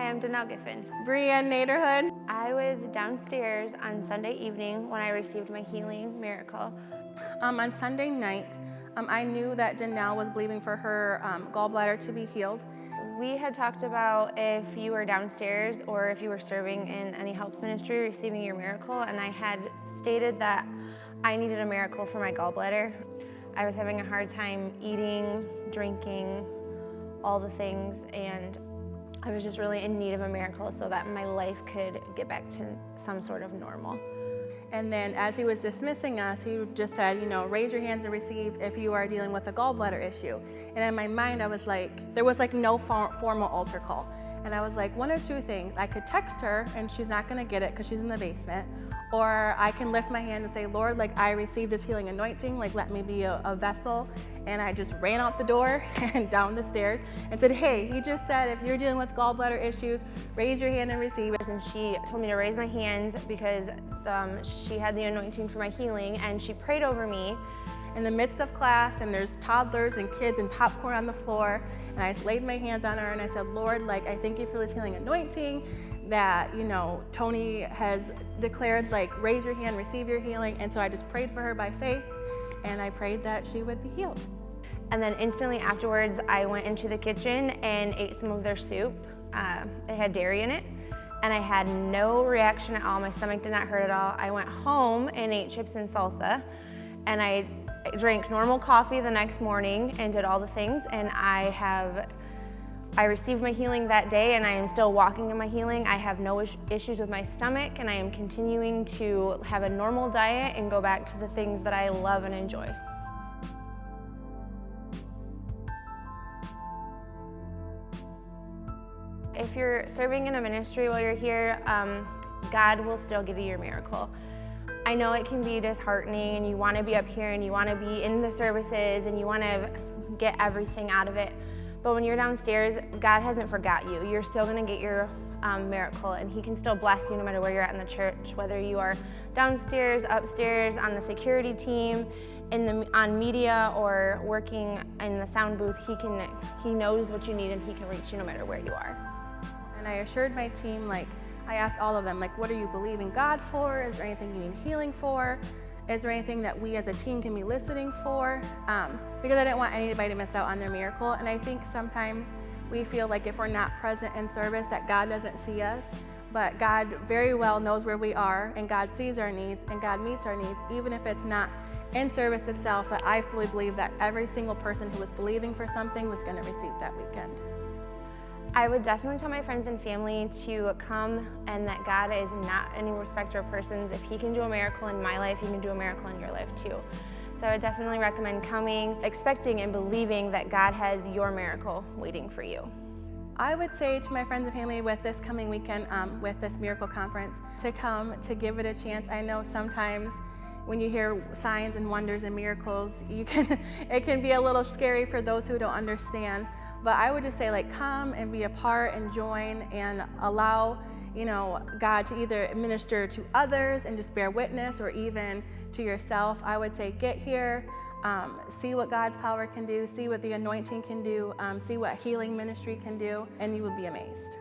am Danelle Giffen. Brianne Naderhood. I was downstairs on Sunday evening when I received my healing miracle. On Sunday night, I knew that Danelle was believing for her gallbladder to be healed. We had talked about if you were downstairs or if you were serving in any helps ministry receiving your miracle, and I had stated that I needed a miracle for my gallbladder. I was having a hard time eating, drinking, all the things, and I was just really in need of a miracle so that my life could get back to some sort of normal. And then as he was dismissing us, he just said, raise your hands and receive if you are dealing with a gallbladder issue. And in my mind, I was like, there was like no formal altar call. And I was like, one or two things. I could text her and she's not gonna get it because she's in the basement. Or I can lift my hand and say, Lord, I received this healing anointing, let me be a vessel. And I just ran out the door and down the stairs and said, hey, he just said, if you're dealing with gallbladder issues, raise your hand and receive it. And she told me to raise my hands because she had the anointing for my healing, and she prayed over me. In the midst of class, and there's toddlers and kids and popcorn on the floor, and I laid my hands on her and I said, Lord, I thank you for this healing anointing that, Tony has declared, raise your hand, receive your healing. And so I just prayed for her by faith, and I prayed that she would be healed. And then instantly afterwards, I went into the kitchen and ate some of their soup. It had dairy in it, and I had no reaction at all. My stomach did not hurt at all. I went home and ate chips and salsa, and I drank normal coffee the next morning and did all the things, and I received my healing that day, and I am still walking in my healing. I have no issues with my stomach, and I am continuing to have a normal diet and go back to the things that I love and enjoy. If you're serving in a ministry while you're here, God will still give you your miracle. I know it can be disheartening, and you want to be up here and you want to be in the services and you want to get everything out of it. But when you're downstairs, God hasn't forgot you. You're still going to get your miracle, and He can still bless you no matter where you're at in the church, whether you are downstairs, upstairs, on the security team, on media, or working in the sound booth. He knows what you need, and He can reach you no matter where you are. And I assured my team, I asked all of them, what are you believing God for? Is there anything you need healing for? Is there anything that we as a team can be listening for? Because I didn't want anybody to miss out on their miracle. And I think sometimes we feel like if we're not present in service that God doesn't see us, but God very well knows where we are, and God sees our needs, and God meets our needs, even if it's not in service itself. That I fully believe that every single person who was believing for something was going to receive that weekend. I would definitely tell my friends and family to come, and that God is not any respecter of persons. If He can do a miracle in my life, He can do a miracle in your life too. So I would definitely recommend coming, expecting and believing that God has your miracle waiting for you. I would say to my friends and family with this coming weekend, with this miracle conference, to come, to give it a chance. I know sometimes when you hear signs and wonders and miracles, it can be a little scary for those who don't understand. But I would just say, come and be a part and join and allow, God to either minister to others and just bear witness, or even to yourself. I would say get here, see what God's power can do, see what the anointing can do, see what healing ministry can do, and you would be amazed.